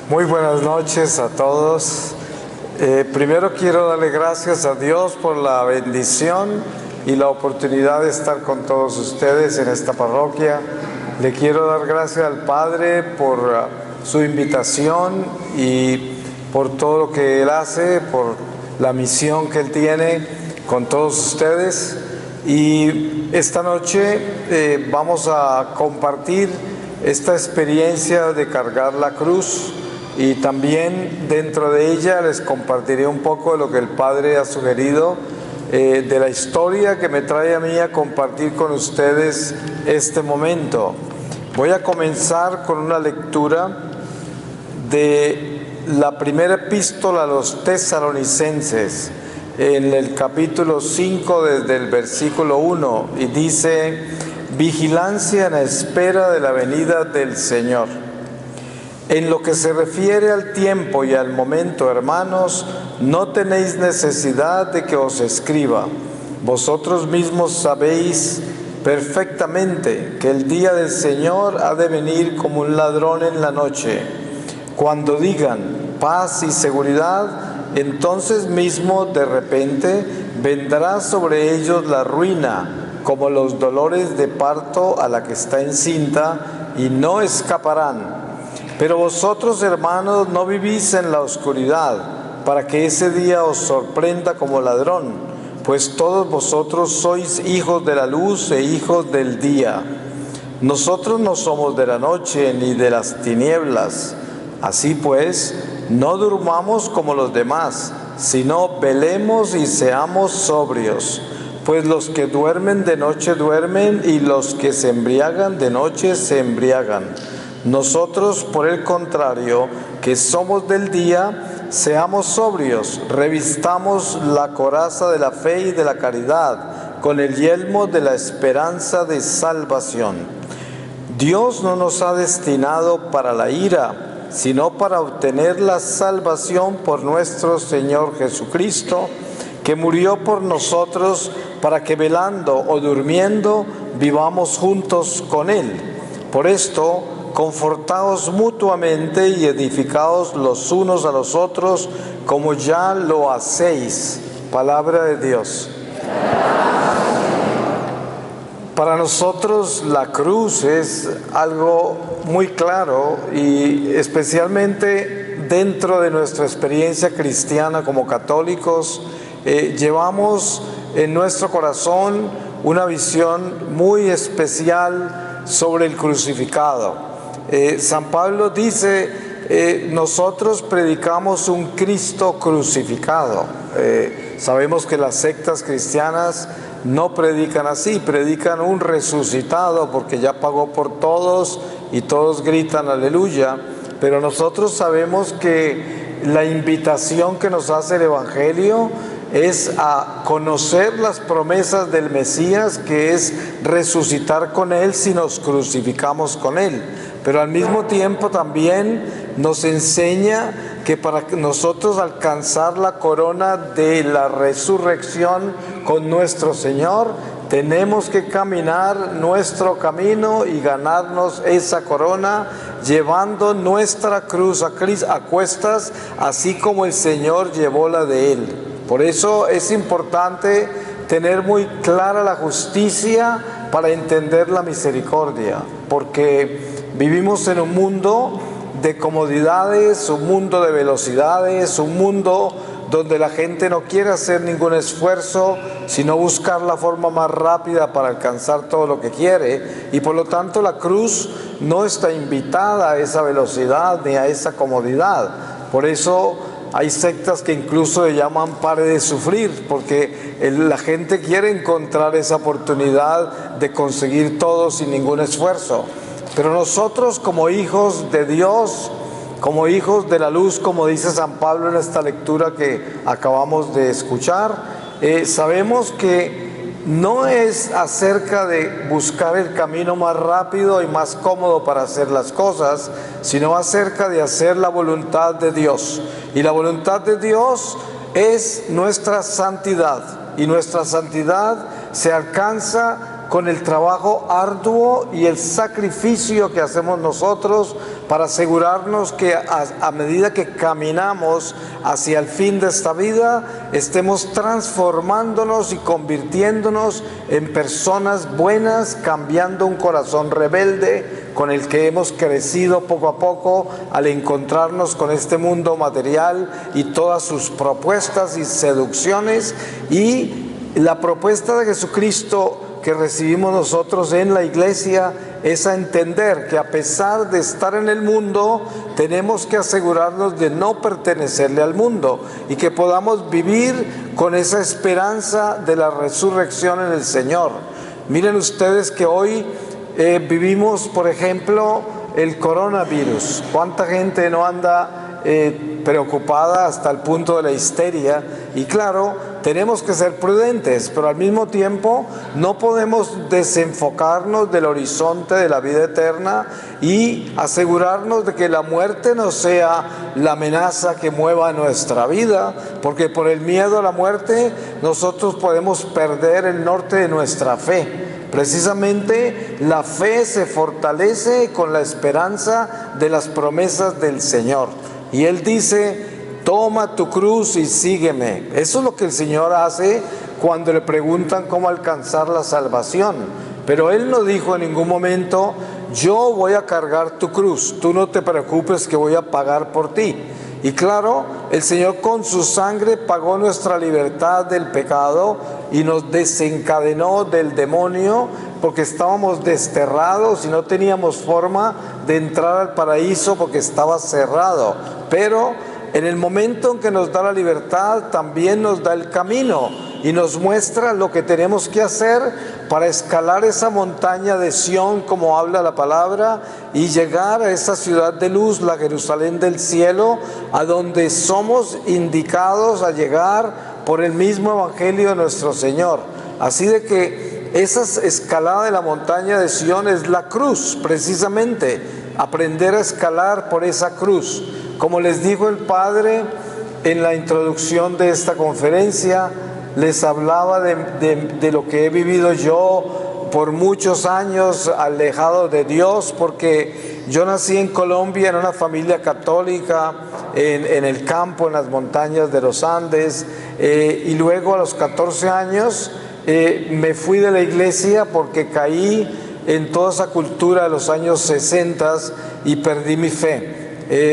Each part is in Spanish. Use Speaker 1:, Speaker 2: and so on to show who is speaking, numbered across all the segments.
Speaker 1: Muy buenas noches a todos. Primero quiero darle gracias a Dios por la bendición y la oportunidad de estar con todos ustedes en esta parroquia. Le quiero dar gracias al Padre por su invitación y por todo lo que Él hace, por la misión que Él tiene con todos ustedes. Y esta noche vamos a compartir esta experiencia de cargar la cruz. Y también dentro de ella les compartiré un poco de lo que el Padre ha sugerido, de la historia que me trae a mí a compartir con ustedes este momento. Voy a comenzar con una lectura de la primera epístola a los Tesalonicenses, en el capítulo 5 desde el versículo 1, y dice: vigilancia en la espera de la venida del Señor. En lo que se refiere al tiempo y al momento, hermanos, no tenéis necesidad de que os escriba. Vosotros mismos sabéis perfectamente que el día del Señor ha de venir como un ladrón en la noche. Cuando digan paz y seguridad, entonces mismo de repente vendrá sobre ellos la ruina, como los dolores de parto a la que está encinta, y no escaparán. Pero vosotros, hermanos, no vivís en la oscuridad, para que ese día os sorprenda como ladrón, pues todos vosotros sois hijos de la luz e hijos del día. Nosotros no somos de la noche ni de las tinieblas. Así pues, no durmamos como los demás, sino velemos y seamos sobrios. Pues los que duermen de noche duermen, y los que se embriagan de noche se embriagan. Nosotros, por el contrario, que somos del día, seamos sobrios, revistamos la coraza de la fe y de la caridad, con el yelmo de la esperanza de salvación. Dios no nos ha destinado para la ira, sino para obtener la salvación por nuestro Señor Jesucristo, que murió por nosotros, para que velando o durmiendo vivamos juntos con Él. Por esto, confortaos mutuamente y edificaos los unos a los otros, como ya lo hacéis. Palabra de Dios. Para nosotros la cruz es algo muy claro, y especialmente dentro de nuestra experiencia cristiana como católicos, llevamos en nuestro corazón una visión muy especial sobre el crucificado. San Pablo dice, nosotros predicamos un Cristo crucificado. Sabemos que las sectas cristianas no predican así, predican un resucitado porque ya pagó por todos y todos gritan aleluya, pero nosotros sabemos que la invitación que nos hace el Evangelio es a conocer las promesas del Mesías, que es resucitar con Él si nos crucificamos con Él. Pero al mismo tiempo también nos enseña que para nosotros alcanzar la corona de la resurrección con nuestro Señor, tenemos que caminar nuestro camino y ganarnos esa corona, llevando nuestra cruz a cuestas, así como el Señor llevó la de Él. Por eso es importante tener muy clara la justicia para entender la misericordia, porque vivimos en un mundo de comodidades, un mundo de velocidades, un mundo donde la gente no quiere hacer ningún esfuerzo, sino buscar la forma más rápida para alcanzar todo lo que quiere, y por lo tanto la cruz no está invitada a esa velocidad ni a esa comodidad. Por eso hay sectas que incluso le llaman pare de sufrir, porque la gente quiere encontrar esa oportunidad de conseguir todo sin ningún esfuerzo. Pero nosotros, como hijos de Dios, como hijos de la luz, como dice San Pablo en esta lectura que acabamos de escuchar, sabemos que no es acerca de buscar el camino más rápido y más cómodo para hacer las cosas, sino acerca de hacer la voluntad de Dios. Y la voluntad de Dios es nuestra santidad, y nuestra santidad se alcanza con el trabajo arduo y el sacrificio que hacemos nosotros para asegurarnos que a medida que caminamos hacia el fin de esta vida, estemos transformándonos y convirtiéndonos en personas buenas, cambiando un corazón rebelde con el que hemos crecido poco a poco al encontrarnos con este mundo material y todas sus propuestas y seducciones. Y la propuesta de Jesucristo que recibimos nosotros en la iglesia es a entender que a pesar de estar en el mundo, tenemos que asegurarnos de no pertenecerle al mundo y que podamos vivir con esa esperanza de la resurrección en el Señor. Miren ustedes que hoy vivimos, por ejemplo, el coronavirus. ¿Cuánta gente no anda preocupada hasta el punto de la histeria? Y claro, tenemos que ser prudentes, pero al mismo tiempo no podemos desenfocarnos del horizonte de la vida eterna y asegurarnos de que la muerte no sea la amenaza que mueva nuestra vida, porque por el miedo a la muerte nosotros podemos perder el norte de nuestra fe. Precisamente la fe se fortalece con la esperanza de las promesas del Señor. Y Él dice: toma tu cruz y sígueme. Eso es lo que el Señor hace cuando le preguntan cómo alcanzar la salvación. Pero Él no dijo en ningún momento: yo voy a cargar tu cruz, tú no te preocupes que voy a pagar por ti. Y claro, el Señor con su sangre pagó nuestra libertad del pecado y nos desencadenó del demonio, porque estábamos desterrados y no teníamos forma de entrar al paraíso porque estaba cerrado. Pero en el momento en que nos da la libertad, también nos da el camino y nos muestra lo que tenemos que hacer para escalar esa montaña de Sión, como habla la palabra, y llegar a esa ciudad de luz, la Jerusalén del cielo, a donde somos indicados a llegar por el mismo evangelio de nuestro Señor. Así de que esa escalada de la montaña de Sión es la cruz, precisamente, aprender a escalar por esa cruz. Como les dijo el Padre en la introducción de esta conferencia, les hablaba de lo que he vivido yo por muchos años alejado de Dios, porque yo nací en Colombia en una familia católica, en el campo, en las montañas de los Andes, y luego a los 14 años me fui de la iglesia porque caí en toda esa cultura de los años 60 y perdí mi fe.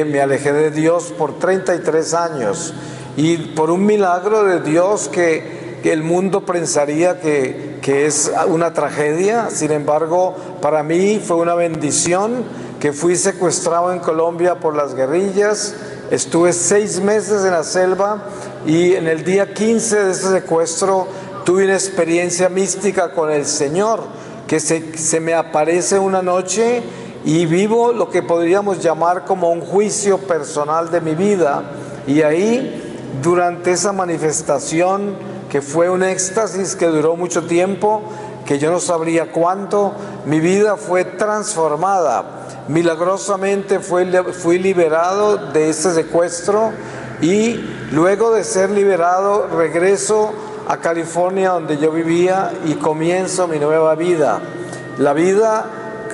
Speaker 1: Me alejé de Dios por 33 años y por un milagro de Dios que el mundo pensaría que es una tragedia. Sin embargo, para mí fue una bendición que fui secuestrado en Colombia por las guerrillas. Estuve 6 meses en la selva y en el día 15 de ese secuestro tuve una experiencia mística con el Señor, que se me aparece una noche y vivo lo que podríamos llamar como un juicio personal de mi vida. Y ahí, durante esa manifestación, que fue un éxtasis que duró mucho tiempo, que yo no sabría cuánto, mi vida fue transformada. Milagrosamente fui liberado de ese secuestro y luego de ser liberado regreso a California, donde yo vivía, y comienzo mi nueva vida. La vida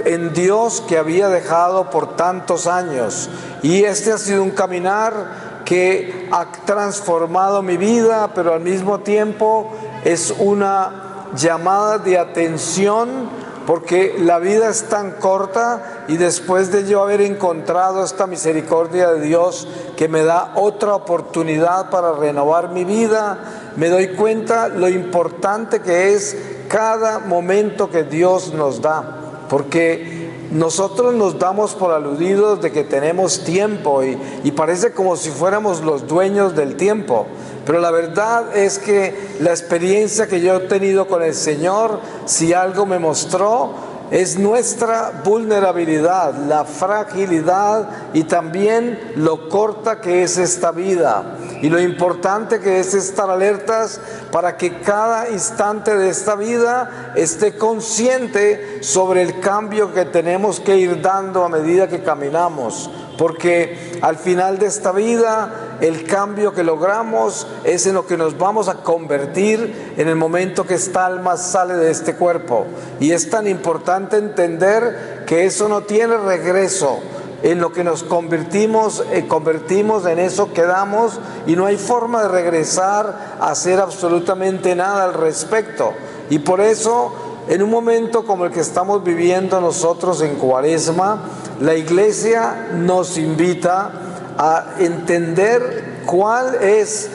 Speaker 1: en Dios que había dejado por tantos años. Y este ha sido un caminar que ha transformado mi vida, pero al mismo tiempo es una llamada de atención, porque la vida es tan corta y después de yo haber encontrado esta misericordia de Dios que me da otra oportunidad para renovar mi vida, me doy cuenta lo importante que es cada momento que Dios nos da. Porque nosotros nos damos por aludidos de que tenemos tiempo y parece como si fuéramos los dueños del tiempo. Pero la verdad es que la experiencia que yo he tenido con el Señor, si algo me mostró, es nuestra vulnerabilidad, la fragilidad y también lo corta que es esta vida. Y lo importante que es estar alertas para que cada instante de esta vida esté consciente sobre el cambio que tenemos que ir dando a medida que caminamos. Porque al final de esta vida el cambio que logramos es en lo que nos vamos a convertir en el momento que esta alma sale de este cuerpo. Y es tan importante entender que eso no tiene regreso. En lo que nos convertimos, en eso quedamos, y no hay forma de regresar a hacer absolutamente nada al respecto. Y por eso, en un momento como el que estamos viviendo nosotros en Cuaresma, la Iglesia nos invita a entender cuál es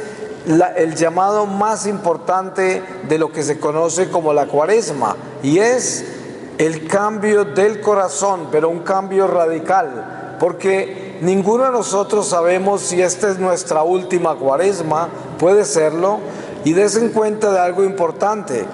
Speaker 1: el llamado más importante de lo que se conoce como la Cuaresma, y es el cambio del corazón, pero un cambio radical, porque ninguno de nosotros sabemos si esta es nuestra última Cuaresma. Puede serlo, y desen cuenta de algo importante: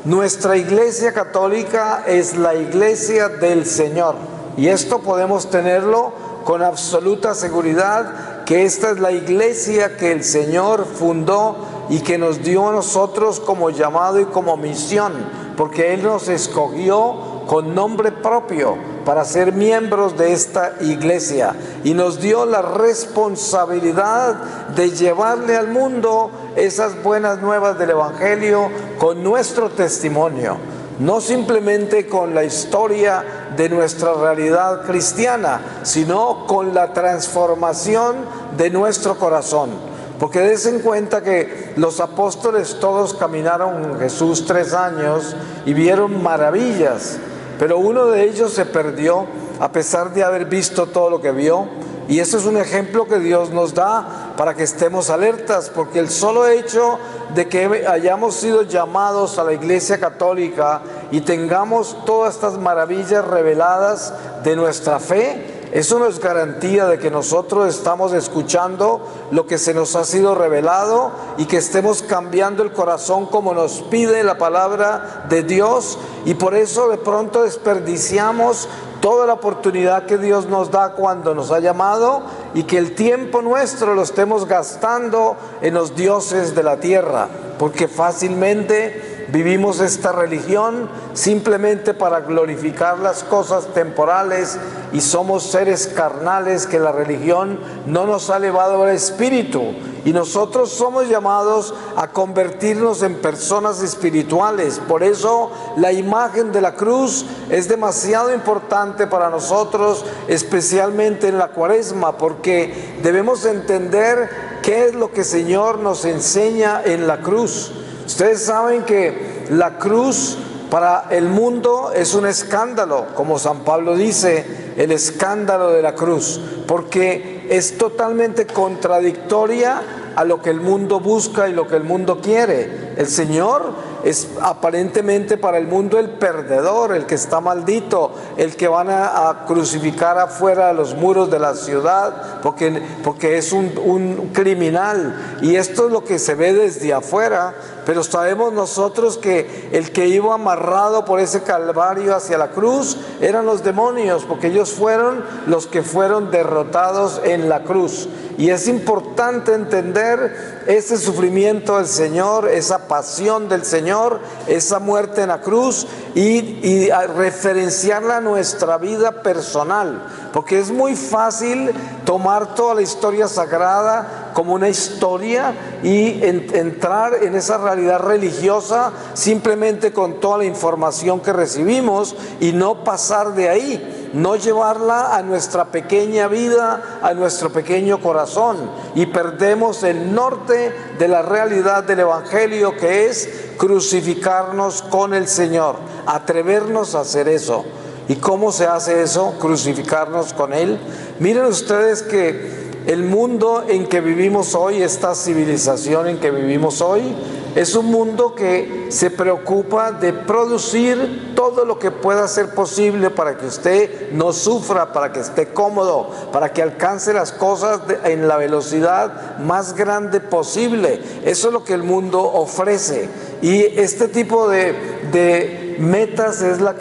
Speaker 1: nuestra Iglesia Católica es la Iglesia del Señor, y esto podemos tenerlo con absoluta seguridad, que esta es la Iglesia que el Señor fundó y que nos dio a nosotros como llamado y como misión, porque Él nos escogió con nombre propio para ser miembros de esta Iglesia, y nos dio la responsabilidad de llevarle al mundo esas buenas nuevas del Evangelio con nuestro testimonio, no simplemente con la historia de nuestra realidad cristiana, sino con la transformación de nuestro corazón. Porque desen cuenta que los apóstoles todos caminaron con Jesús 3 años y vieron maravillas, pero uno de ellos se perdió a pesar de haber visto todo lo que vio. Y eso es un ejemplo que Dios nos da para que estemos alertas, porque el solo hecho de que hayamos sido llamados a la Iglesia Católica y tengamos todas estas maravillas reveladas de nuestra fe, eso no es garantía de que nosotros estamos escuchando lo que se nos ha sido revelado y que estemos cambiando el corazón como nos pide la palabra de Dios. Y por eso de pronto desperdiciamos toda la oportunidad que Dios nos da cuando nos ha llamado, y que el tiempo nuestro lo estemos gastando en los dioses de la tierra, porque fácilmente vivimos esta religión simplemente para glorificar las cosas temporales, y somos seres carnales que la religión no nos ha elevado al espíritu, y nosotros somos llamados a convertirnos en personas espirituales. Por eso la imagen de la cruz es demasiado importante para nosotros, especialmente en la Cuaresma, porque debemos entender qué es lo que el Señor nos enseña en la cruz. Ustedes saben que la cruz para el mundo es un escándalo, como San Pablo dice, el escándalo de la cruz, porque es totalmente contradictoria a lo que el mundo busca y lo que el mundo quiere. El Señor es aparentemente para el mundo el perdedor, el que está maldito, el que van a crucificar afuera de los muros de la ciudad porque es un criminal, y esto es lo que se ve desde afuera. Pero sabemos nosotros que el que iba amarrado por ese calvario hacia la cruz eran los demonios, porque ellos fueron los que fueron derrotados en la cruz. Y es importante entender ese sufrimiento del Señor, esa pasión del Señor, esa muerte en la cruz, y referenciarla a nuestra vida personal, porque es muy fácil tomar toda la historia sagrada como una historia y entrar en esa realidad religiosa simplemente con toda la información que recibimos, y no pasar de ahí, no llevarla a nuestra pequeña vida, a nuestro pequeño corazón, y perdemos el norte de la realidad del Evangelio, que es crucificarnos con el Señor, atrevernos a hacer eso. ¿Y cómo se hace eso? Crucificarnos con Él. Miren ustedes que el mundo en que vivimos hoy, esta civilización en que vivimos hoy, es un mundo que se preocupa de producir todo lo que pueda ser posible para que usted no sufra, para que esté cómodo, para que alcance las cosas en la velocidad más grande posible. Eso es lo que el mundo ofrece, y este tipo de metas es las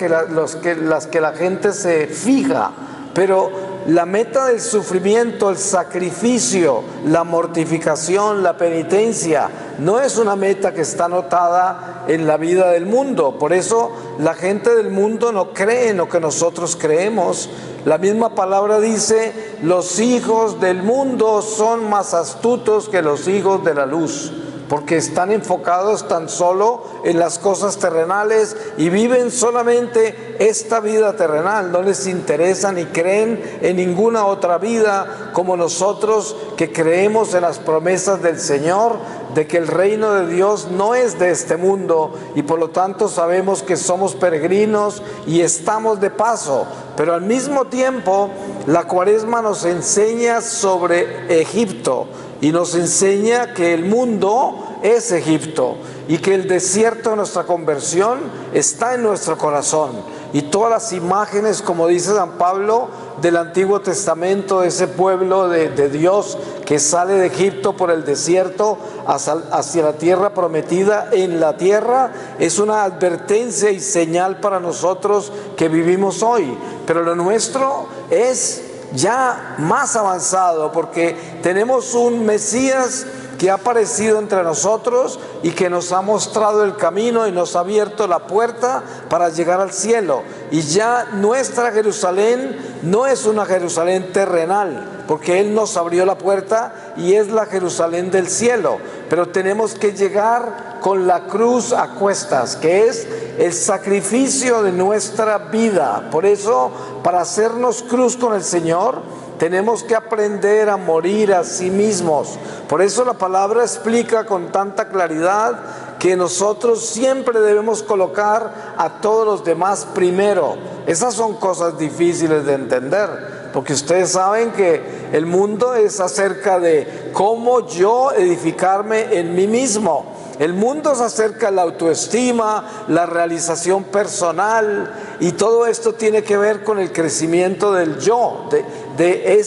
Speaker 1: que la gente se fija. Pero la meta del sufrimiento, el sacrificio, la mortificación, la penitencia, no es una meta que está anotada en la vida del mundo. Por eso la gente del mundo no cree en lo que nosotros creemos. La misma palabra dice: los hijos del mundo son más astutos que los hijos de la luz, porque están enfocados tan solo en las cosas terrenales y viven solamente esta vida terrenal. No les interesa ni creen en ninguna otra vida, como nosotros, que creemos en las promesas del Señor, de que el reino de Dios no es de este mundo, y por lo tanto sabemos que somos peregrinos y estamos de paso. Pero al mismo tiempo, la Cuaresma nos enseña sobre Egipto, y nos enseña que el mundo es Egipto y que el desierto de nuestra conversión está en nuestro corazón. Y todas las imágenes, como dice San Pablo, del Antiguo Testamento, de ese pueblo de Dios que sale de Egipto por el desierto hacia la tierra prometida en la tierra, es una advertencia y señal para nosotros que vivimos hoy. Pero lo nuestro es ya más avanzado, porque tenemos un Mesías que ha aparecido entre nosotros y que nos ha mostrado el camino y nos ha abierto la puerta para llegar al cielo. Y ya nuestra Jerusalén no es una Jerusalén terrenal, porque Él nos abrió la puerta y es la Jerusalén del cielo. Pero tenemos que llegar con la cruz a cuestas, que es el sacrificio de nuestra vida. Por eso, para hacernos cruz con el Señor, tenemos que aprender a morir a sí mismos. Por eso la palabra explica con tanta claridad que nosotros siempre debemos colocar a todos los demás primero. Esas son cosas difíciles de entender, porque ustedes saben que el mundo es acerca de cómo yo edificarme en mí mismo. El mundo es acerca de la autoestima, la realización personal, y todo esto tiene que ver con el crecimiento del yo, de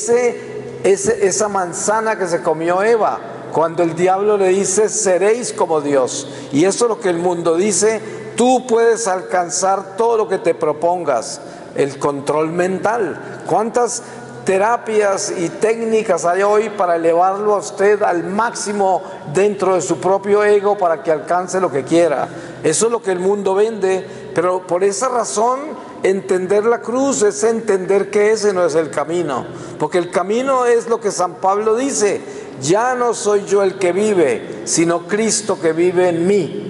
Speaker 1: esa manzana que se comió Eva, cuando el diablo le dice: seréis como Dios. Y eso es lo que el mundo dice: tú puedes alcanzar todo lo que te propongas. El control mental. ¿Cuántas terapias y técnicas hay hoy para elevarlo a usted al máximo dentro de su propio ego para que alcance lo que quiera? Eso es lo que el mundo vende. Pero por esa razón, entender la cruz es entender que ese no es el camino, porque el camino es lo que San Pablo dice: ya no soy yo el que vive, sino Cristo que vive en mí.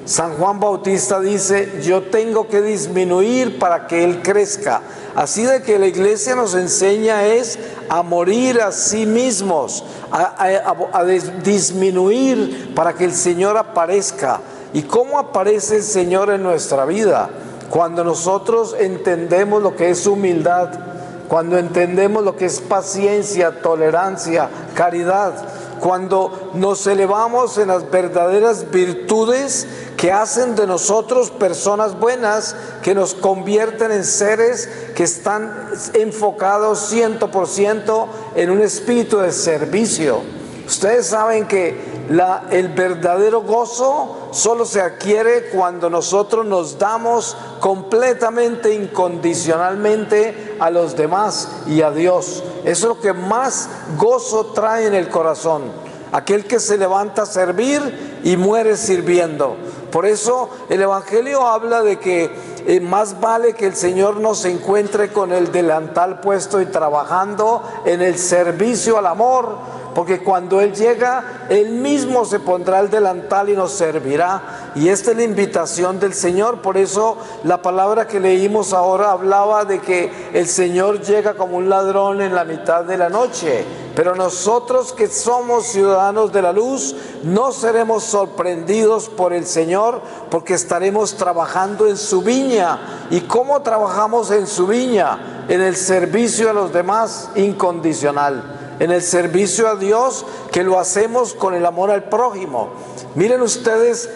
Speaker 1: San Juan Bautista dice: yo tengo que disminuir para que Él crezca. Así de que la iglesia nos enseña es a morir a sí mismos, a disminuir para que el Señor aparezca. ¿Y cómo aparece el Señor en nuestra vida? Cuando nosotros entendemos lo que es humildad, cuando entendemos lo que es paciencia, tolerancia, caridad, cuando nos elevamos en las verdaderas virtudes que hacen de nosotros personas buenas, que nos convierten en seres que están enfocados 100% en un espíritu de servicio. Ustedes saben que el verdadero gozo solo se adquiere cuando nosotros nos damos completamente, incondicionalmente a los demás y a Dios. Eso es lo que más gozo trae en el corazón. Aquel que se levanta a servir y muere sirviendo. Por eso el Evangelio habla de que más vale que el Señor nos encuentre con el delantal puesto y trabajando en el servicio al amor, porque cuando Él llega, Él mismo se pondrá el delantal y nos servirá. Y esta es la invitación del Señor. Por eso la palabra que leímos ahora hablaba de que el Señor llega como un ladrón en la mitad de la noche. Pero nosotros que somos ciudadanos de la luz, no seremos sorprendidos por el Señor, porque estaremos trabajando en su viña. ¿Y cómo trabajamos en su viña? En el servicio a los demás incondicional. En el servicio a Dios, que lo hacemos con el amor al prójimo. Miren ustedes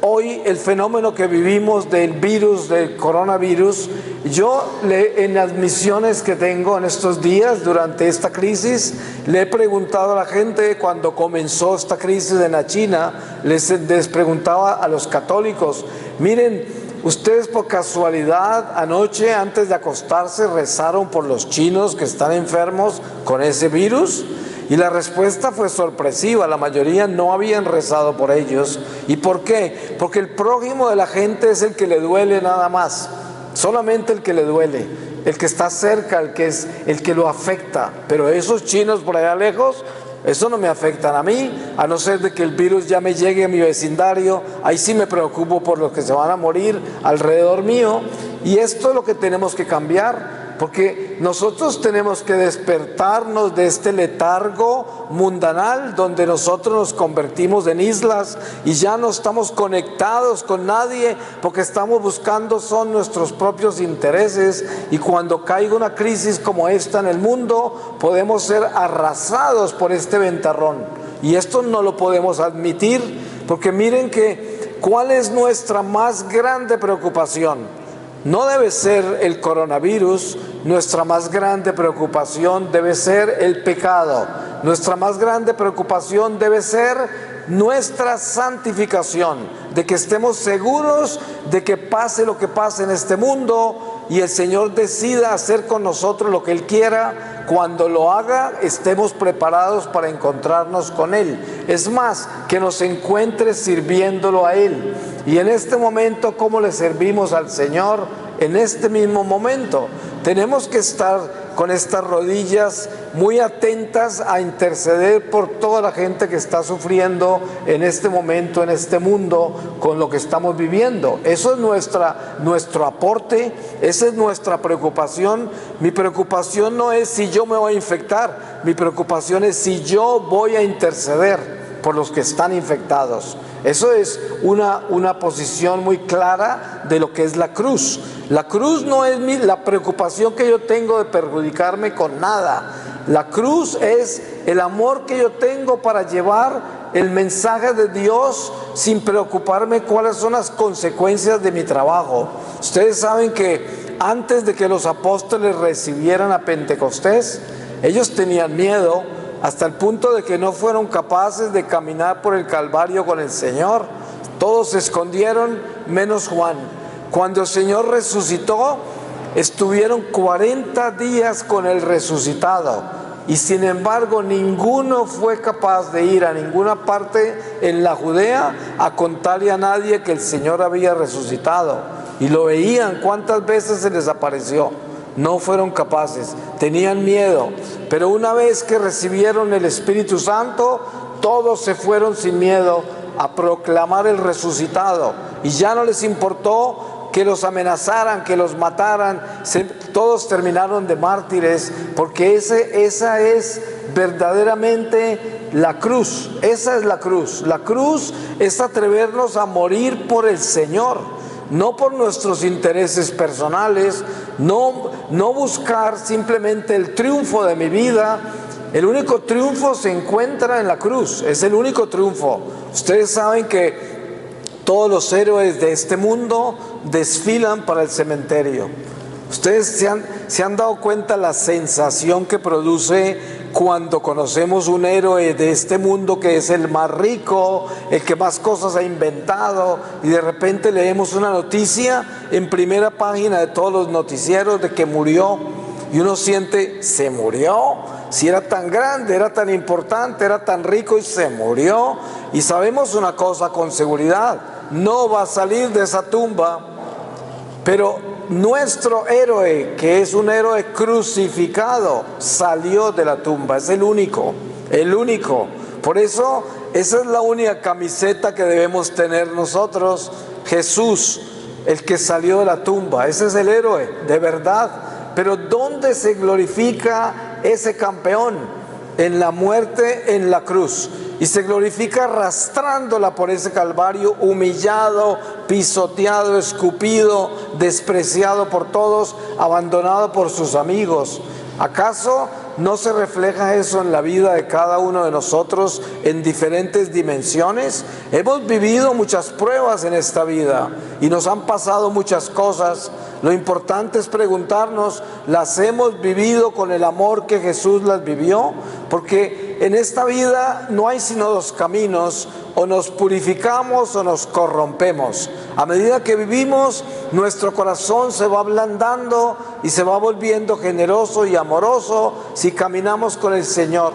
Speaker 1: hoy el fenómeno que vivimos del virus, del coronavirus. Yo en las misiones que tengo en estos días durante esta crisis, le he preguntado a la gente, cuando comenzó esta crisis en la China, les preguntaba a los católicos: miren, ¿ustedes por casualidad anoche antes de acostarse rezaron por los chinos que están enfermos con ese virus? Y la respuesta fue sorpresiva, la mayoría no habían rezado por ellos. ¿Y por qué? Porque el prójimo de la gente es el que le duele nada más, solamente el que le duele, el que está cerca, el que lo afecta. Pero esos chinos por allá lejos, eso no me afectan a mí, a no ser de que el virus ya me llegue a mi vecindario. Ahí sí me preocupo por los que se van a morir alrededor mío. Y esto es lo que tenemos que cambiar, porque nosotros tenemos que despertarnos de este letargo mundanal donde nosotros nos convertimos en islas y ya no estamos conectados con nadie, porque estamos buscando son nuestros propios intereses, y cuando caiga una crisis como esta en el mundo podemos ser arrasados por este ventarrón, y esto no lo podemos admitir, porque miren que ¿cuál es nuestra más grande preocupación? No debe ser el coronavirus, nuestra más grande preocupación debe ser el pecado, nuestra más grande preocupación debe ser nuestra santificación, de que estemos seguros de que pase lo que pase en este mundo y el Señor decida hacer con nosotros lo que Él quiera. Cuando lo haga, estemos preparados para encontrarnos con Él. Es más, que nos encuentre sirviéndolo a Él. Y en este momento, ¿cómo le servimos al Señor? En este mismo momento tenemos que estar con estas rodillas muy atentas a interceder por toda la gente que está sufriendo en este momento, en este mundo, con lo que estamos viviendo. Eso es nuestro aporte, esa es nuestra preocupación. Mi preocupación no es si yo me voy a infectar, mi preocupación es si yo voy a interceder por los que están infectados. Eso es una posición muy clara de lo que es la cruz. La cruz no es la preocupación que yo tengo de perjudicarme con nada. La cruz es el amor que yo tengo para llevar el mensaje de Dios sin preocuparme cuáles son las consecuencias de mi trabajo. Ustedes saben que antes de que los apóstoles recibieran a Pentecostés, ellos tenían miedo, hasta el punto de que no fueron capaces de caminar por el Calvario con el Señor. Todos se escondieron, menos Juan. Cuando el Señor resucitó, estuvieron 40 días con el resucitado, y sin embargo ninguno fue capaz de ir a ninguna parte en la Judea a contarle a nadie que el Señor había resucitado. Y lo veían, ¿cuántas veces se les apareció? No fueron capaces, tenían miedo, pero una vez que recibieron el Espíritu Santo, todos se fueron sin miedo a proclamar el resucitado, y ya no les importó que los amenazaran, que los mataran. Todos terminaron de mártires, porque esa es verdaderamente la cruz. Esa es la cruz. La cruz es atrevernos a morir por el Señor, no por nuestros intereses personales, no buscar simplemente el triunfo de mi vida. El único triunfo se encuentra en la cruz, es el único triunfo. Ustedes saben que todos los héroes de este mundo desfilan para el cementerio. Ustedes se han dado cuenta la sensación que produce cuando conocemos un héroe de este mundo que es el más rico, el que más cosas ha inventado, y de repente leemos una noticia en primera página de todos los noticieros de que murió, y uno siente, ¿se murió? Si era tan grande, era tan importante, era tan rico y se murió. Y sabemos una cosa con seguridad, no va a salir de esa tumba. Pero nuestro héroe, que es un héroe crucificado, salió de la tumba. Es el único, el único. Por eso, esa es la única camiseta que debemos tener nosotros. Jesús, el que salió de la tumba, ese es el héroe, de verdad. Pero ¿dónde se glorifica ese campeón? En la muerte, en la cruz. Y se glorifica arrastrándola por ese Calvario, humillado, pisoteado, escupido, despreciado por todos, abandonado por sus amigos. ¿Acaso no se refleja eso en la vida de cada uno de nosotros en diferentes dimensiones? Hemos vivido muchas pruebas en esta vida y nos han pasado muchas cosas. Lo importante es preguntarnos, ¿las hemos vivido con el amor que Jesús las vivió? Porque en esta vida no hay sino dos caminos: o nos purificamos o nos corrompemos. A medida que vivimos, nuestro corazón se va ablandando y se va volviendo generoso y amoroso si caminamos con el Señor.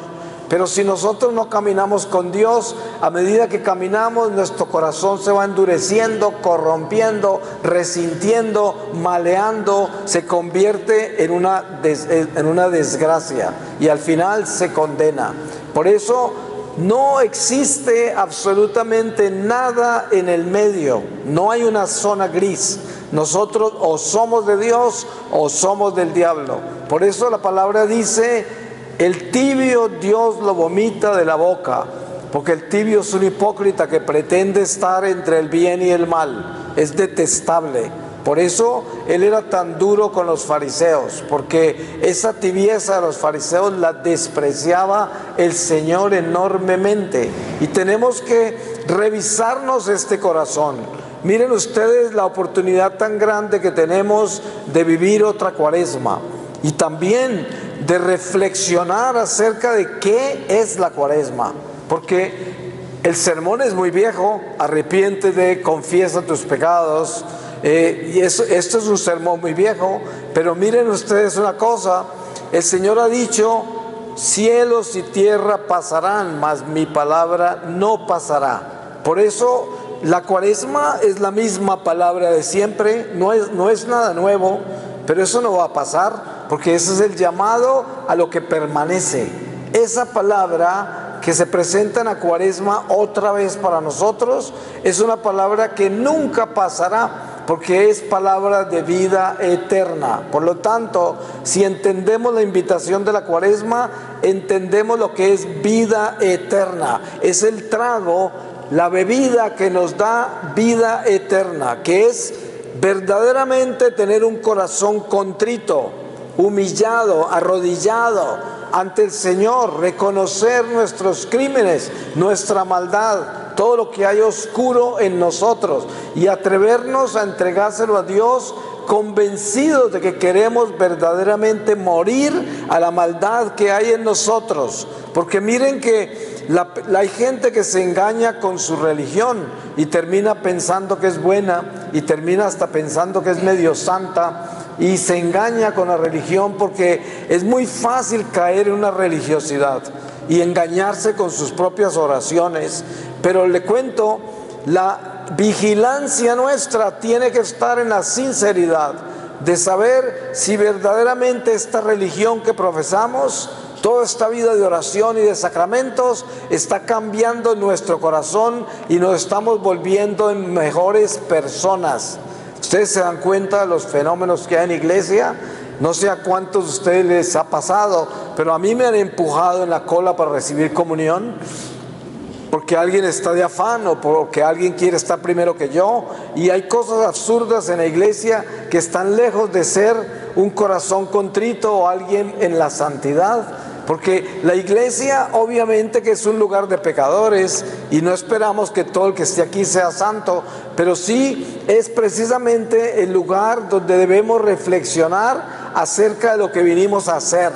Speaker 1: Pero si nosotros no caminamos con Dios, a medida que caminamos, nuestro corazón se va endureciendo, corrompiendo, resintiendo, maleando, se convierte en una desgracia y al final se condena. Por eso no existe absolutamente nada en el medio, no hay una zona gris. Nosotros o somos de Dios o somos del diablo. Por eso la palabra dice: el tibio Dios lo vomita de la boca, porque el tibio es un hipócrita que pretende estar entre el bien y el mal, es detestable. Por eso él era tan duro con los fariseos, porque esa tibieza de los fariseos la despreciaba el Señor enormemente. Y tenemos que revisarnos este corazón. Miren ustedes la oportunidad tan grande que tenemos de vivir otra Cuaresma y también de reflexionar acerca de qué es la Cuaresma, porque el sermón es muy viejo: arrepiéntete, confiesa tus pecados, y esto es un sermón muy viejo. Pero miren ustedes una cosa: el Señor ha dicho: cielos y tierra pasarán, mas mi palabra no pasará. Por eso la Cuaresma es la misma palabra de siempre, no es nada nuevo, pero eso no va a pasar, porque ese es el llamado a lo que permanece. Esa palabra que se presenta en la Cuaresma otra vez para nosotros es una palabra que nunca pasará, porque es palabra de vida eterna. Por lo tanto, si entendemos la invitación de la Cuaresma, entendemos lo que es vida eterna. Es el trago, la bebida que nos da vida eterna, que es verdaderamente tener un corazón contrito, humillado, arrodillado ante el Señor, reconocer nuestros crímenes, nuestra maldad, todo lo que hay oscuro en nosotros, y atrevernos a entregárselo a Dios, convencidos de que queremos verdaderamente morir a la maldad que hay en nosotros. Porque miren que hay gente que se engaña con su religión y termina pensando que es buena, y termina hasta pensando que es medio santa, y se engaña con la religión porque es muy fácil caer en una religiosidad y engañarse con sus propias oraciones. Pero le cuento, la vigilancia nuestra tiene que estar en la sinceridad de saber si verdaderamente esta religión que profesamos, toda esta vida de oración y de sacramentos, está cambiando nuestro corazón y nos estamos volviendo en mejores personas. Ustedes se dan cuenta de los fenómenos que hay en la iglesia. No sé a cuántos de ustedes les ha pasado, pero a mí me han empujado en la cola para recibir comunión, porque alguien está de afán o porque alguien quiere estar primero que yo. Y hay cosas absurdas en la iglesia que están lejos de ser un corazón contrito o alguien en la santidad. Porque la iglesia obviamente que es un lugar de pecadores, y no esperamos que todo el que esté aquí sea santo, pero sí es precisamente el lugar donde debemos reflexionar acerca de lo que vinimos a hacer.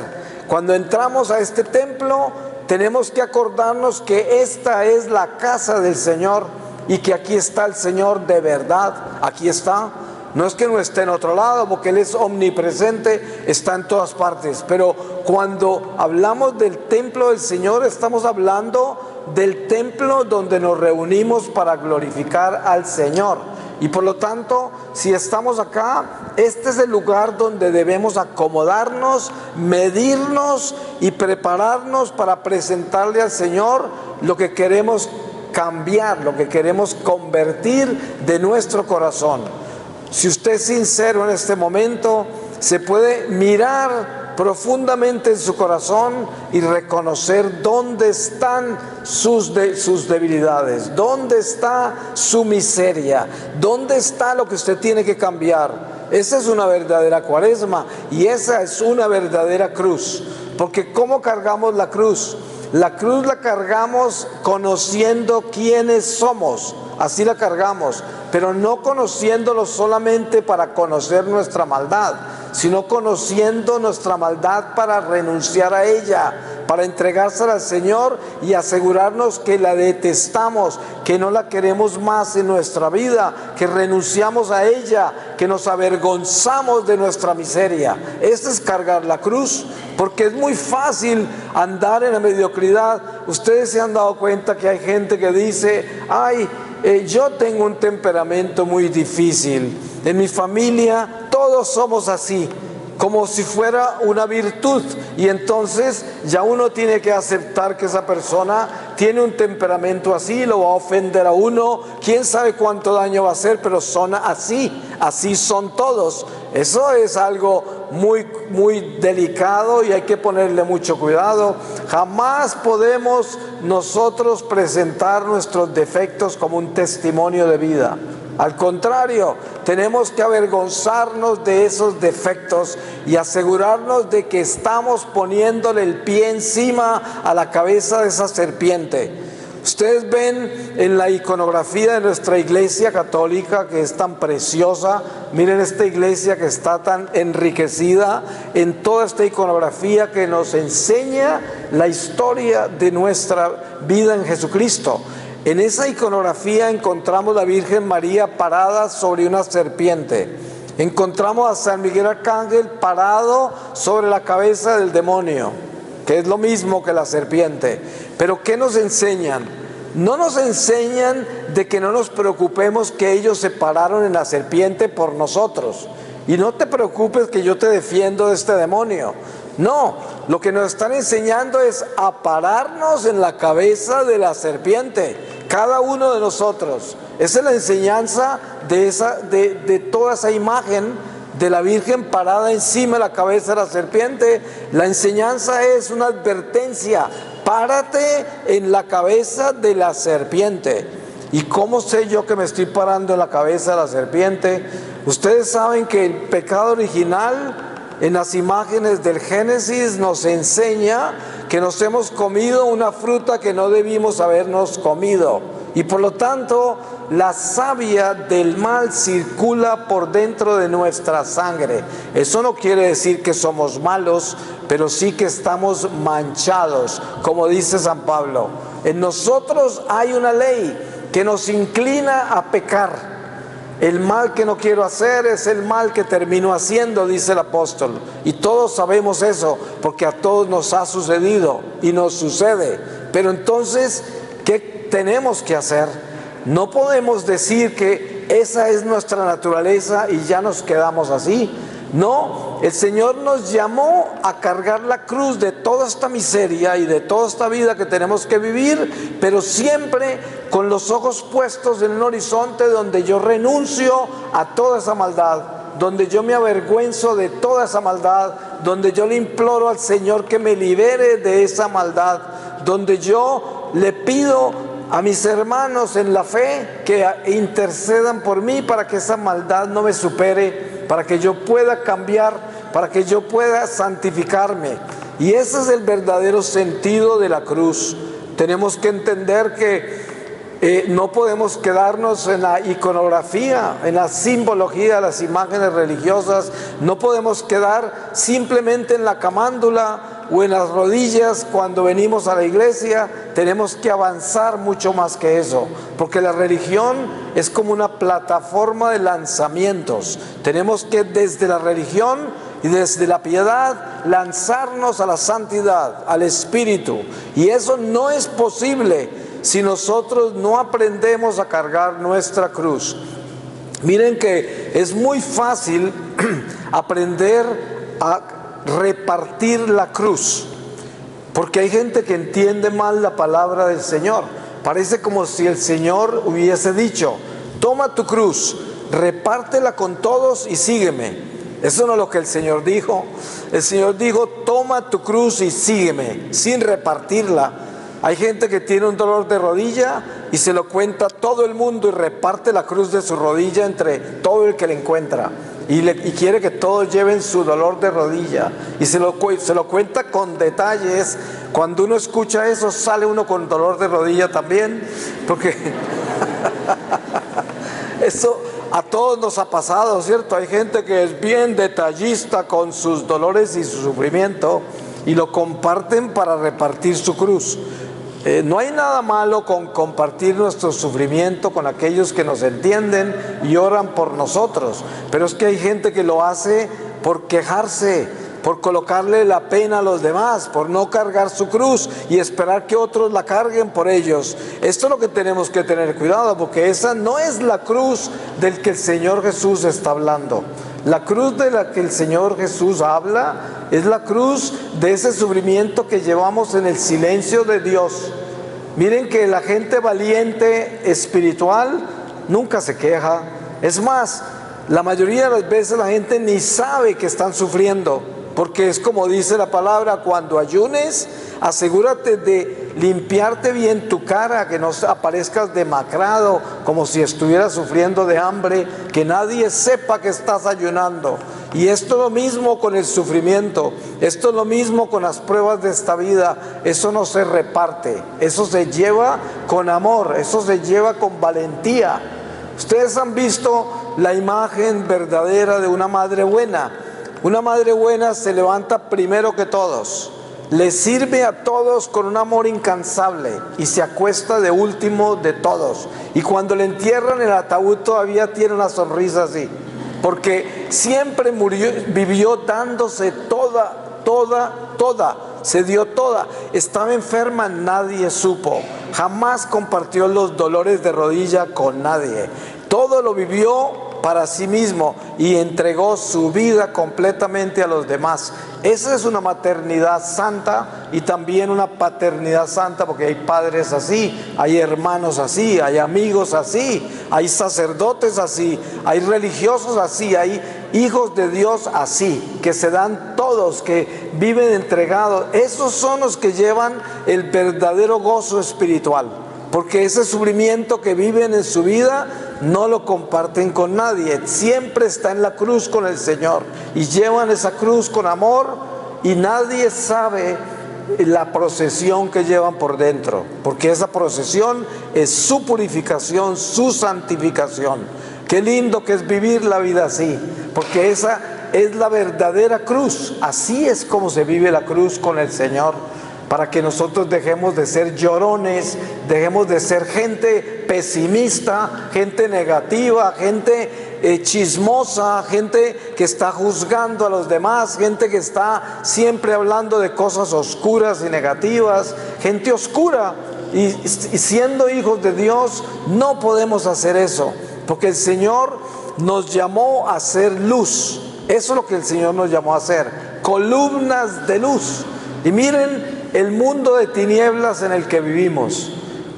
Speaker 1: Cuando entramos a este templo, tenemos que acordarnos que esta es la casa del Señor y que aquí está el Señor de verdad, aquí está. No es que no esté en otro lado, porque Él es omnipresente, está en todas partes. Pero cuando hablamos del templo del Señor, estamos hablando del templo donde nos reunimos para glorificar al Señor. Y por lo tanto, si estamos acá, este es el lugar donde debemos acomodarnos, medirnos y prepararnos para presentarle al Señor lo que queremos cambiar, lo que queremos convertir de nuestro corazón. Si usted es sincero en este momento, se puede mirar profundamente en su corazón y reconocer dónde están sus debilidades, dónde está su miseria, dónde está lo que usted tiene que cambiar. Esa es una verdadera Cuaresma y esa es una verdadera cruz. Porque ¿cómo cargamos la cruz? La cruz la cargamos conociendo quiénes somos, así la cargamos, pero no conociéndolo solamente para conocer nuestra maldad, sino conociendo nuestra maldad para renunciar a ella, para entregársela al Señor y asegurarnos que la detestamos, que no la queremos más en nuestra vida, que renunciamos a ella, que nos avergonzamos de nuestra miseria. Este es cargar la cruz, porque es muy fácil andar en la mediocridad. Ustedes se han dado cuenta que hay gente que dice: ay, yo tengo un temperamento muy difícil, en mi familia todos somos así, como si fuera una virtud, y entonces ya uno tiene que aceptar que esa persona tiene un temperamento así, lo va a ofender a uno, quién sabe cuánto daño va a hacer, pero son así son todos. Eso es algo muy delicado y hay que ponerle mucho cuidado. Jamás podemos nosotros presentar nuestros defectos como un testimonio de vida. Al contrario, tenemos que avergonzarnos de esos defectos y asegurarnos de que estamos poniéndole el pie encima a la cabeza de esa serpiente. Ustedes ven en la iconografía de nuestra iglesia católica, que es tan preciosa. Miren esta iglesia que está tan enriquecida en toda esta iconografía que nos enseña la historia de nuestra vida en Jesucristo. En esa iconografía encontramos a la Virgen María parada sobre una serpiente. Encontramos a San Miguel Arcángel parado sobre la cabeza del demonio, que es lo mismo que la serpiente. Pero ¿qué nos enseñan? No nos enseñan de que no nos preocupemos que ellos se pararon en la serpiente por nosotros. Y no te preocupes que yo te defiendo de este demonio. No, lo que nos están enseñando es a pararnos en la cabeza de la serpiente, cada uno de nosotros. Esa es la enseñanza de toda esa imagen de la Virgen parada encima de la cabeza de la serpiente. La enseñanza es una advertencia: párate en la cabeza de la serpiente. ¿Y cómo sé yo que me estoy parando en la cabeza de la serpiente? Ustedes saben que el pecado original en las imágenes del Génesis nos enseña que nos hemos comido una fruta que no debimos habernos comido, y por lo tanto la savia del mal circula por dentro de nuestra sangre. Eso no quiere decir que somos malos, pero sí que estamos manchados, como dice San Pablo. En nosotros hay una ley que nos inclina a pecar. El mal que no quiero hacer es el mal que termino haciendo, dice el apóstol. Y todos sabemos eso, porque a todos nos ha sucedido y nos sucede. Pero entonces, ¿qué tenemos que hacer? No podemos decir que esa es nuestra naturaleza y ya nos quedamos así. No, el Señor nos llamó a cargar la cruz de toda esta miseria y de toda esta vida que tenemos que vivir, pero siempre con los ojos puestos en un horizonte donde yo renuncio a toda esa maldad, donde yo me avergüenzo de toda esa maldad, donde yo le imploro al Señor que me libere de esa maldad, donde yo le pido a mis hermanos en la fe que intercedan por mí para que esa maldad no me supere, para que yo pueda cambiar, para que yo pueda santificarme. Y ese es el verdadero sentido de la cruz. Tenemos que entender que no podemos quedarnos en la iconografía, en la simbología de las imágenes religiosas. No podemos quedar simplemente en la camándula o en las rodillas cuando venimos a la iglesia. Tenemos que avanzar mucho más que eso, porque la religión es como una plataforma de lanzamientos. Tenemos que desde la religión y desde la piedad lanzarnos a la santidad, al Espíritu, y eso no es posible si nosotros no aprendemos a cargar nuestra cruz. Miren que es muy fácil aprender a repartir la cruz, porque hay gente que entiende mal la palabra del Señor. Parece como si el Señor hubiese dicho: toma tu cruz, repártela con todos y sígueme. Eso no es lo que el Señor dijo. El Señor dijo: toma tu cruz y sígueme, sin repartirla. Hay gente que tiene un dolor de rodilla y se lo cuenta a todo el mundo y reparte la cruz de su rodilla entre todo el que le encuentra. Y quiere que todos lleven su dolor de rodilla. Y se lo cuenta con detalles. Cuando uno escucha eso, sale uno con dolor de rodilla también. Porque eso a todos nos ha pasado, ¿cierto? Hay gente que es bien detallista con sus dolores y su sufrimiento y lo comparten para repartir su cruz. No hay nada malo con compartir nuestro sufrimiento con aquellos que nos entienden y oran por nosotros, pero es que hay gente que lo hace por quejarse, por colocarle la pena a los demás, por no cargar su cruz y esperar que otros la carguen por ellos. Esto es lo que tenemos que tener cuidado, porque esa no es la cruz del que el Señor Jesús está hablando. La cruz de la que el Señor Jesús habla es la cruz de ese sufrimiento que llevamos en el silencio de Dios. Miren que la gente valiente espiritual nunca se queja. Es más, la mayoría de las veces la gente ni sabe que están sufriendo, porque es como dice la palabra: cuando ayunes, asegúrate de limpiarte bien tu cara, que no aparezcas demacrado, como si estuvieras sufriendo de hambre, que nadie sepa que estás ayunando. Y esto es lo mismo con el sufrimiento, esto es lo mismo con las pruebas de esta vida. Eso no se reparte, eso se lleva con amor, eso se lleva con valentía. Ustedes han visto la imagen verdadera de una madre buena. Una madre buena se levanta primero que todos, le sirve a todos con un amor incansable y se acuesta de último de todos. Y cuando le entierran el ataúd todavía tiene una sonrisa así, porque siempre vivió dándose toda, se dio toda. Estaba enferma, nadie supo, jamás compartió los dolores de rodilla con nadie. Todo lo vivió para sí mismo y entregó su vida completamente a los demás. Esa es una maternidad santa y también una paternidad santa, porque hay padres así, hay hermanos así, hay amigos así, hay sacerdotes así, hay religiosos así, hay hijos de Dios así, que se dan todos, que viven entregados. Esos son los que llevan el verdadero gozo espiritual, porque ese sufrimiento que viven en su vida no lo comparten con nadie. Siempre está en la cruz con el Señor y llevan esa cruz con amor, y nadie sabe la procesión que llevan por dentro, porque esa procesión es su purificación, su santificación. Qué lindo que es vivir la vida así, porque esa es la verdadera cruz. Así es como se vive la cruz con el Señor, para que nosotros dejemos de ser llorones, dejemos de ser gente pesimista, gente negativa, gente chismosa, gente que está juzgando a los demás, gente que está siempre hablando de cosas oscuras y negativas, gente oscura. Y siendo hijos de Dios no podemos hacer eso, porque el Señor nos llamó a ser luz. Eso es lo que el Señor nos llamó a hacer, columnas de luz. Y miren el mundo de tinieblas en el que vivimos.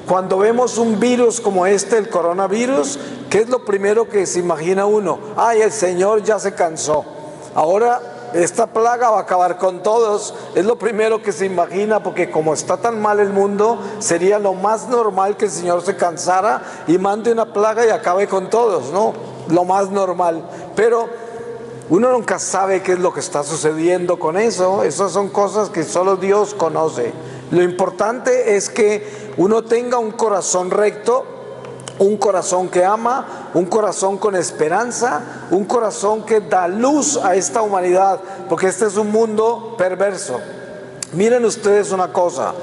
Speaker 1: Cuando vemos un virus como este, el coronavirus, ¿qué es lo primero que se imagina uno? Ay, el Señor ya se cansó, ahora esta plaga va a acabar con todos. Es lo primero que se imagina, porque como está tan mal el mundo, sería lo más normal que el Señor se cansara y mande una plaga y acabe con todos, ¿no? Lo más normal. Pero uno nunca sabe qué es lo que está sucediendo con eso. Esas son cosas que solo Dios conoce. Lo importante es que uno tenga un corazón recto, un corazón que ama, un corazón con esperanza, un corazón que da luz a esta humanidad, porque este es un mundo perverso. Miren ustedes una cosa,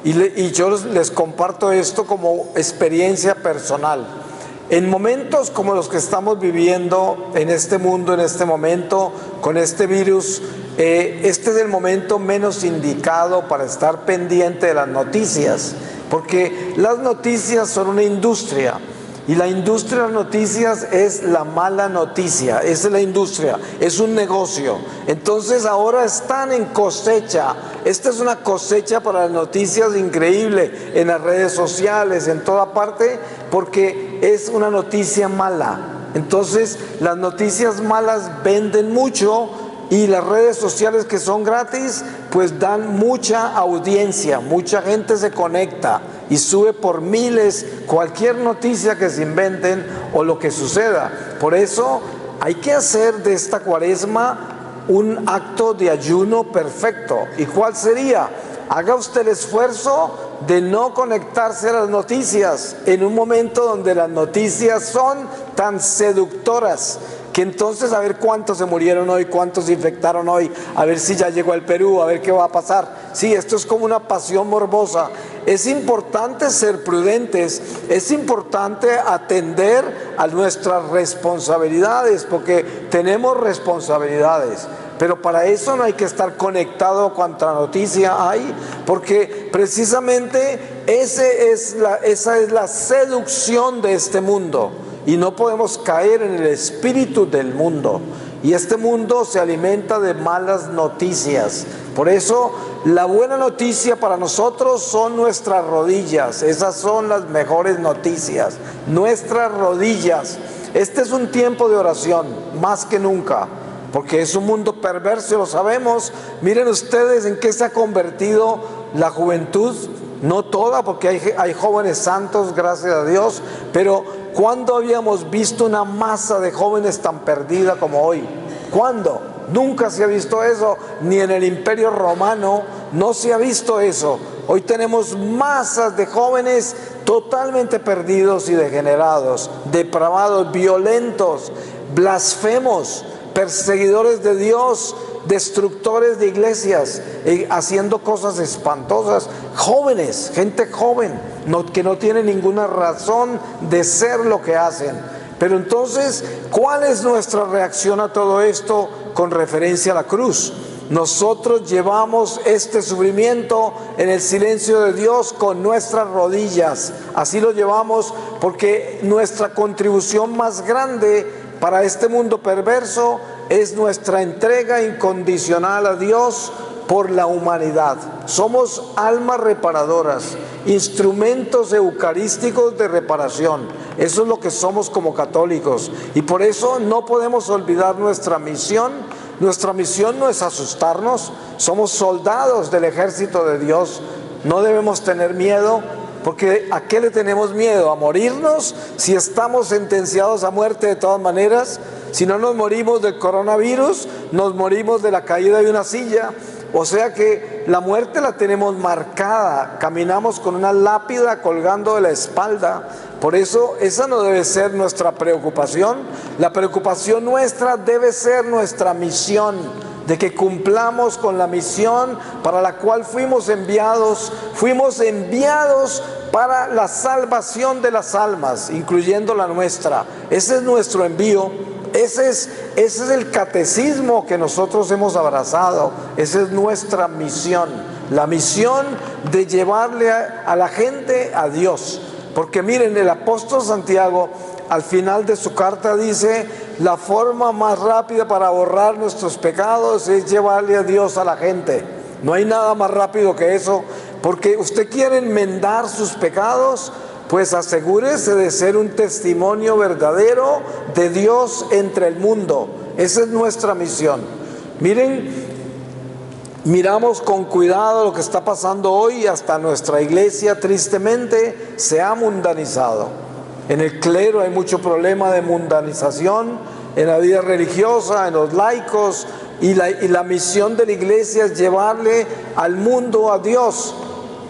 Speaker 1: y yo les comparto esto como experiencia personal. En momentos como los que estamos viviendo en este mundo, en este momento, con este virus, este es el momento menos indicado para estar pendiente de las noticias, porque las noticias son una industria, y la industria de las noticias es la mala noticia. Esa es la industria, es un negocio. Entonces ahora están en cosecha. Esta es una cosecha para las noticias increíble, en las redes sociales, en toda parte, porque es una noticia mala. Entonces las noticias malas venden mucho, y las redes sociales, que son gratis, pues dan mucha audiencia, mucha gente se conecta y sube por miles cualquier noticia que se inventen o lo que suceda. Por eso hay que hacer de esta cuaresma un acto de ayuno perfecto. ¿Y cuál sería? Haga usted el esfuerzo de no conectarse a las noticias en un momento donde las noticias son tan seductoras, que entonces a ver cuántos se murieron hoy, cuántos se infectaron hoy, a ver si ya llegó al Perú, a ver qué va a pasar. Sí, esto es como una pasión morbosa. Es importante ser prudentes, es importante atender a nuestras responsabilidades, porque tenemos responsabilidades. Pero para eso no hay que estar conectado a cuanta noticia hay, porque precisamente esa es la seducción de este mundo. Y no podemos caer en el espíritu del mundo. Y este mundo se alimenta de malas noticias. Por eso la buena noticia para nosotros son nuestras rodillas. Esas son las mejores noticias. Nuestras rodillas. Este es un tiempo de oración, más que nunca. Porque es un mundo perverso, lo sabemos. Miren ustedes en qué se ha convertido la juventud. No toda, porque hay jóvenes santos, gracias a Dios. Pero ¿cuándo habíamos visto una masa de jóvenes tan perdida como hoy? ¿Cuándo? Nunca se ha visto eso, ni en el Imperio Romano no se ha visto eso. Hoy tenemos masas de jóvenes totalmente perdidos y degenerados, depravados, violentos, blasfemos, perseguidores de Dios, destructores de iglesias, haciendo cosas espantosas, jóvenes, gente joven, que no tiene ninguna razón de ser lo que hacen. Pero entonces, ¿cuál es nuestra reacción a todo esto con referencia a la cruz? Nosotros llevamos este sufrimiento en el silencio de Dios con nuestras rodillas. Así lo llevamos porque nuestra contribución más grande para este mundo perverso es nuestra entrega incondicional a Dios por la humanidad. Somos almas reparadoras, instrumentos eucarísticos de reparación. Eso es lo que somos como católicos. Y por eso no podemos olvidar nuestra misión. Nuestra misión no es asustarnos. Somos soldados del ejército de Dios. No debemos tener miedo. Porque ¿a qué le tenemos miedo? ¿A morirnos? Si estamos sentenciados a muerte de todas maneras. Si no nos morimos del coronavirus, nos morimos de la caída de una silla. O sea que la muerte la tenemos marcada. Caminamos con una lápida colgando de la espalda. Por eso esa no debe ser nuestra preocupación. La preocupación nuestra debe ser nuestra misión, de que cumplamos con la misión para la cual fuimos enviados para la salvación de las almas, incluyendo la nuestra. Ese es nuestro envío, ese es el catecismo que nosotros hemos abrazado, esa es nuestra misión, la misión de llevarle a la gente a Dios. Porque miren, el apóstol Santiago al final de su carta dice: la forma más rápida para borrar nuestros pecados es llevarle a Dios a la gente. No hay nada más rápido que eso, porque usted quiere enmendar sus pecados, pues asegúrese de ser un testimonio verdadero de Dios entre el mundo. Esa es nuestra misión. Miren, miramos con cuidado lo que está pasando hoy. Hasta nuestra iglesia tristemente se ha mundanizado. En el clero hay mucho problema de mundanización, en la vida religiosa, en los laicos, y la misión de la iglesia es llevarle al mundo a Dios,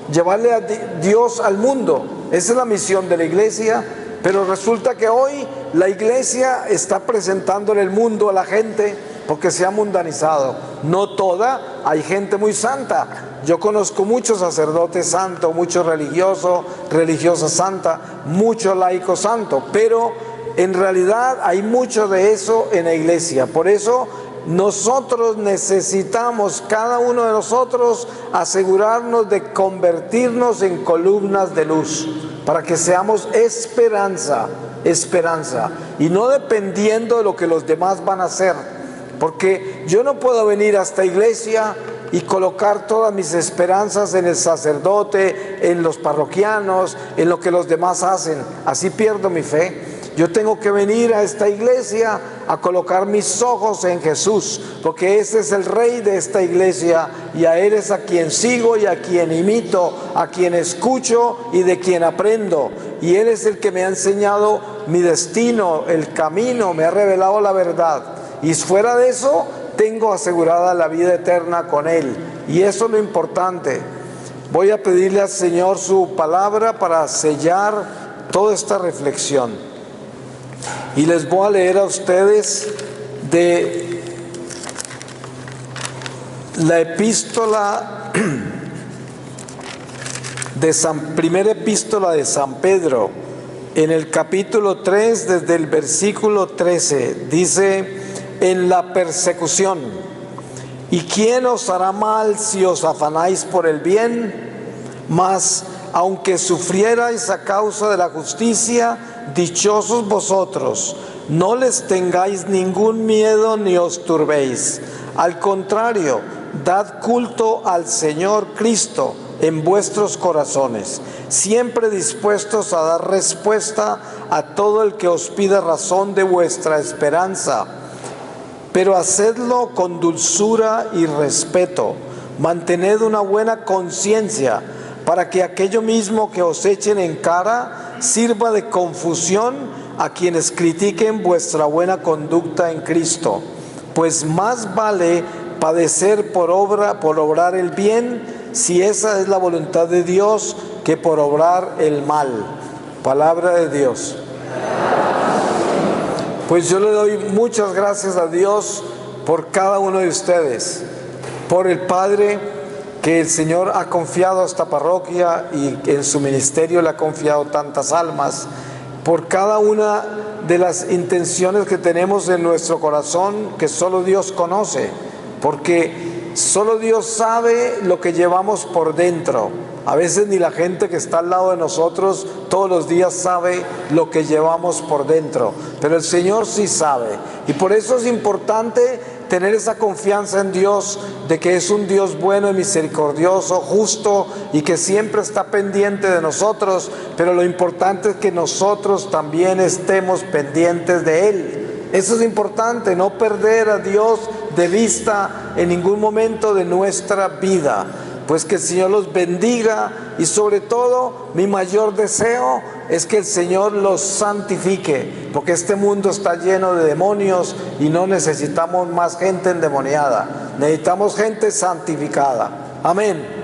Speaker 1: llevarle a Dios al mundo. Esa es la misión de la iglesia, pero resulta que hoy la iglesia está presentando en el mundo a la gente porque se ha mundanizado. No toda, hay gente muy santa. Yo conozco muchos sacerdotes santos, muchos religiosos, religiosas santas, muchos laicos santos, pero en realidad hay mucho de eso en la iglesia. Por eso nosotros necesitamos, cada uno de nosotros, asegurarnos de convertirnos en columnas de luz, para que seamos esperanza, y no dependiendo de lo que los demás van a hacer. Porque yo no puedo venir a esta iglesia y colocar todas mis esperanzas en el sacerdote, en los parroquianos, en lo que los demás hacen. Así pierdo mi fe. Yo tengo que venir a esta iglesia a colocar mis ojos en Jesús, porque ese es el rey de esta iglesia, y a Él es a quien sigo y a quien imito, a quien escucho y de quien aprendo. Y Él es el que me ha enseñado mi destino, el camino, me ha revelado la verdad. Y fuera de eso, tengo asegurada la vida eterna con Él. Y eso es lo importante. voy a pedirle al Señor su palabra para sellar toda esta reflexión. Y les voy a leer a ustedes de la epístola primera epístola de San Pedro, en el capítulo 3, desde el versículo 13, dice: en la persecución, ¿y quién os hará mal si os afanáis por el bien? Mas, aunque sufrierais a causa de la justicia, dichosos vosotros, no les tengáis ningún miedo ni os turbéis. Al contrario, dad culto al Señor Cristo en vuestros corazones, siempre dispuestos a dar respuesta a todo el que os pida razón de vuestra esperanza. Pero hacedlo con dulzura y respeto, mantened una buena conciencia, para que aquello mismo que os echen en cara sirva de confusión a quienes critiquen vuestra buena conducta en Cristo. Pues más vale padecer por obrar el bien, si esa es la voluntad de Dios, que por obrar el mal. Palabra de Dios. Pues yo le doy muchas gracias a Dios por cada uno de ustedes, por el Padre que el Señor ha confiado a esta parroquia y en su ministerio le ha confiado tantas almas, por cada una de las intenciones que tenemos en nuestro corazón que solo Dios conoce, porque solo Dios sabe lo que llevamos por dentro. A veces ni la gente que está al lado de nosotros todos los días sabe lo que llevamos por dentro, pero el Señor sí sabe. Y por eso es importante tener esa confianza en Dios, de que es un Dios bueno y misericordioso, justo, y que siempre está pendiente de nosotros, pero lo importante es que nosotros también estemos pendientes de Él. Eso es importante, no perder a Dios de vista en ningún momento de nuestra vida. Pues que el Señor los bendiga, y sobre todo mi mayor deseo es que el Señor los santifique, porque este mundo está lleno de demonios y no necesitamos más gente endemoniada, necesitamos gente santificada. Amén.